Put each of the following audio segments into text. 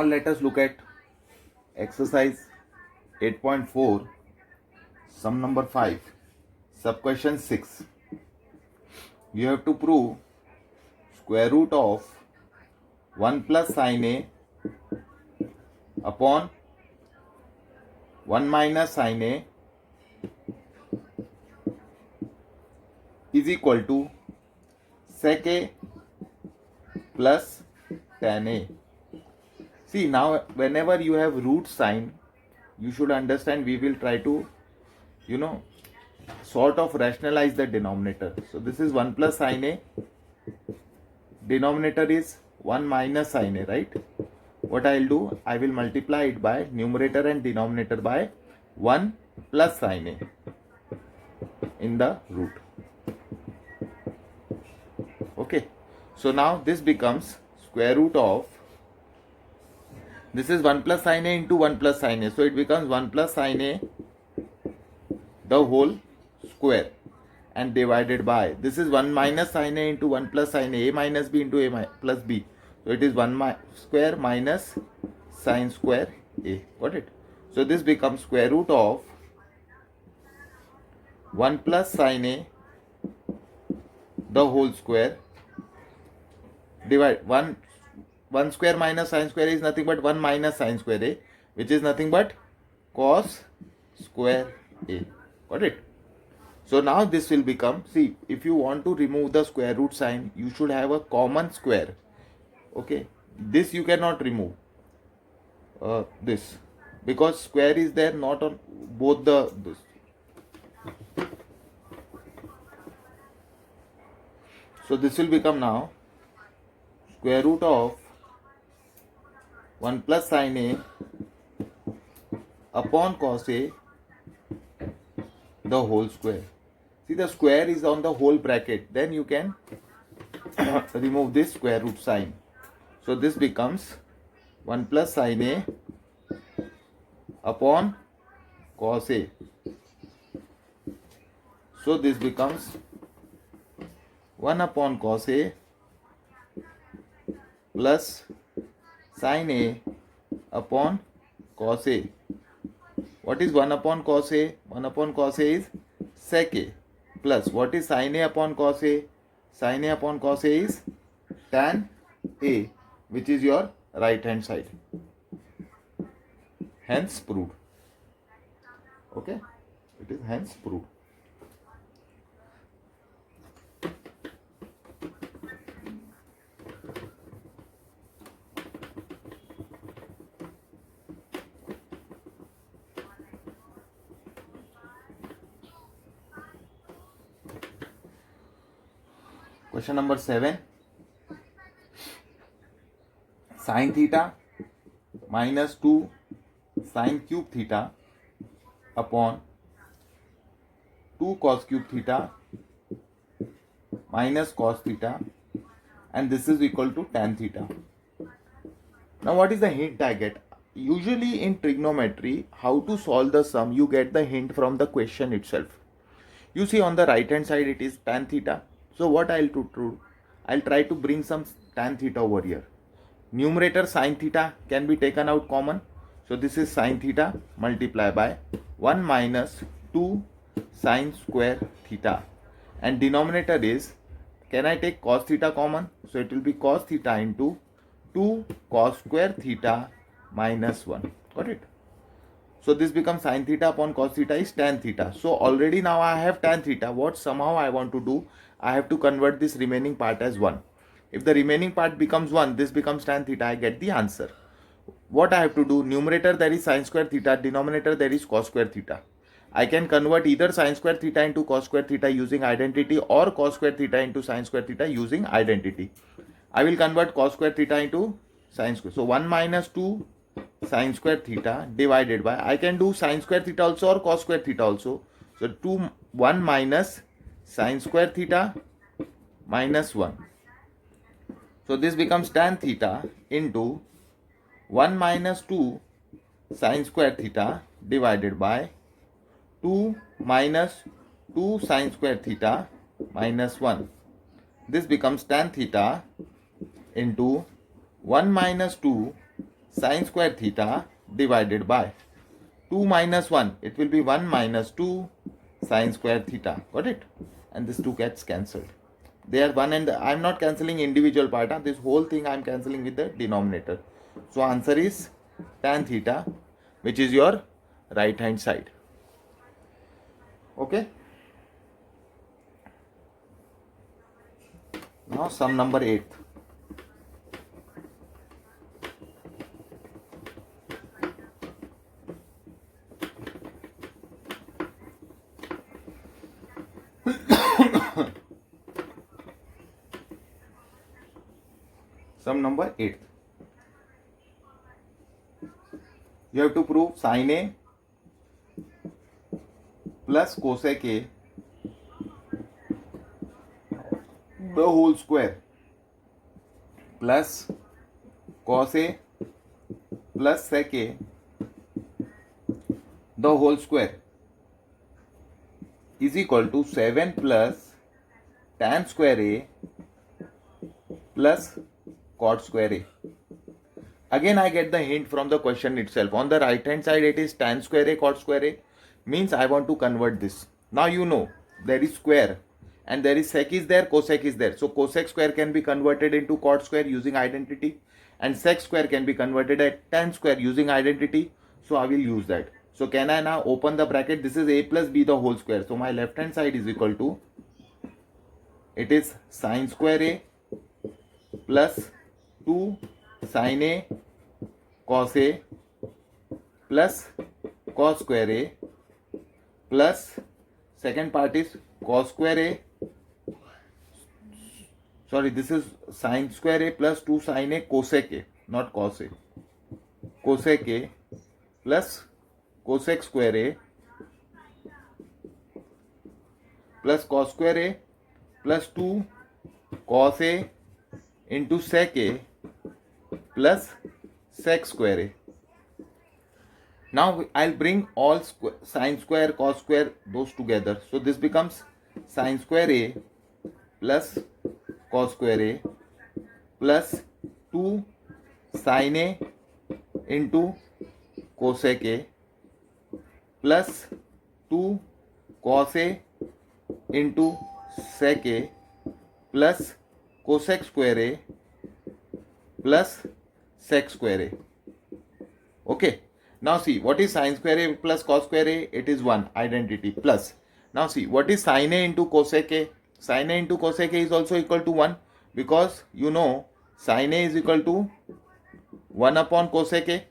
let us look at exercise 8.4, sum number 5, sub question 6. You have to prove square root of 1 plus sin A upon 1 minus sin A is equal to sec A plus tan A. See, now whenever you have root sign, you should understand we will try to, sort of rationalize the denominator. So this is 1 plus sin A, denominator is 1 minus sin A, right? What I will do, I will multiply it by numerator and denominator by 1 plus sin A in the root. Okay, so now this becomes square root of, this is 1 plus sin A into 1 plus sin A, so it becomes 1 plus sin A the whole square and divided by, this is 1 minus sin A into 1 plus sin A minus B into A plus B, so it is 1 square minus sin square A. Got it? So this becomes square root of 1 plus sin A the whole square divide 1 square minus sin square is nothing but 1 minus sin square A, which is nothing but cos square A. Got it? So now this will become, see, if you want to remove the square root sign, you should have a common square. Okay, this you cannot remove, this, because square is there not on both this. So this will become now square root of 1 plus sin A upon cos A the whole square. See, the square is on the whole bracket, then you can remove this square root sign. So this becomes 1 plus sin A upon cos A. So this becomes 1 upon cos A plus sin A upon cos A. What is 1 upon cos A? 1 upon cos A is sec A, plus what is sin A upon cos A? Sin A upon cos A is tan A, which is your right hand side. Hence proved. Okay, it is hence proved. Question number 7. Sin theta minus 2 sin cube theta upon 2 cos cube theta minus cos theta, and this is equal to tan theta. Now what is the hint I get? Usually in trigonometry, how to solve the sum, you get the hint from the question itself. You see on the right hand side it is tan theta. So what I'll do, I'll try to bring some tan theta over here. Numerator sin theta can be taken out common. So this is sin theta multiplied by 1 minus 2 sin square theta. And denominator is, can I take cos theta common? So it will be cos theta into 2 cos square theta minus 1. Got it? So this becomes sin theta upon cos theta is tan theta. So already now I have tan theta. What somehow I want to do, I have to convert this remaining part as 1. If the remaining part becomes 1, this becomes tan theta, I get the answer. What I have to do, numerator there is sin square theta, denominator there is cos square theta. I can convert either sin square theta into cos square theta using identity or cos square theta into sin square theta using identity. I will convert cos square theta into sin square. So 1 minus 2 sin square theta divided by, I can do sin square theta also or cos square theta also. So 1 minus sin square theta minus 1. So this becomes tan theta into 1 minus 2 sin square theta divided by 2 minus 2 sin square theta minus 1. This becomes tan theta into 1 minus 2 sine square theta divided by 2 minus 1. It will be 1 minus 2 sine square theta. Got it? And this 2 gets cancelled. They are 1 and I am not cancelling individual part. This whole thing I am cancelling with the denominator. So answer is tan theta, which is your right hand side. Okay. Now sum number 8. Sum number 8. You have to prove sin A plus cosec A the whole square plus cos A plus sec A the whole square is equal to 7 plus tan square A plus cot square A. Again I get the hint from the question itself. On the right hand side it is tan square A cot square A, means I want to convert this. Now you know there is square and there is sec is there, cosec is there. So cosec square can be converted into cot square using identity, and sec square can be converted at tan square using identity. So I will use that. So can I now open the bracket? This is a plus b the whole square. So my left hand side is equal to, it is sine square A plus 2 sin A cos A plus cos square A plus second part is cos square A. Sorry, this is sine square A plus 2 sin A cosec A, not cos A. Cosec A plus cosec square A plus cos square A plus 2 cos A into sec A plus sec square A. Now I'll bring all sine square, cos square, those together. So this becomes sine square A plus cos square A plus 2 sin A into cosec A plus 2 cos A into sec A plus cosec square A plus sec square A. Okay. Now see, what is sine square A plus cos square A? It is 1, identity, plus. Now see, what is sin A into cosec A? Sin A into cosec A is also equal to 1, because you know sin A is equal to 1 upon cosec A.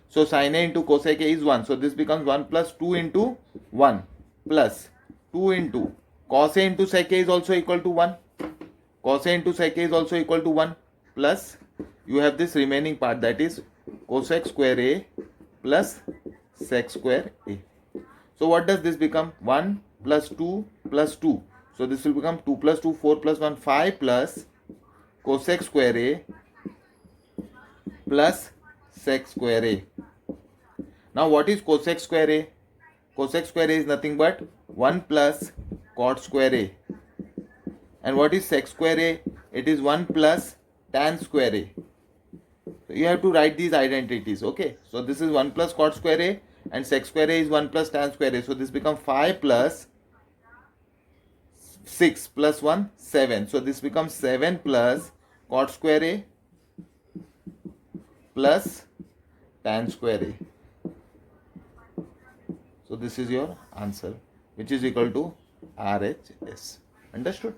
So sin A into cosec A is 1. So this becomes 1 plus 2 into 1 plus 2 into cos A into sec A is also equal to 1. Cos A into sec A is also equal to 1, plus you have this remaining part, that is cosec square A plus sec square A. So what does this become? 1 plus 2 plus 2. So this will become 2 plus 2, 4 plus 1, 5 plus cosec square A plus sec square A. Now what is cosec square A? Cosec square A is nothing but 1 plus cot square A. And what is sec square A? It is 1 plus tan square A. So you have to write these identities. Okay. So this is 1 plus cot square A and sec square A is 1 plus tan square A. So this becomes 5 plus 6 plus 1, 7. So this becomes 7 plus cot square A plus tan square A. So this is your answer, which is equal to RHS. Understood?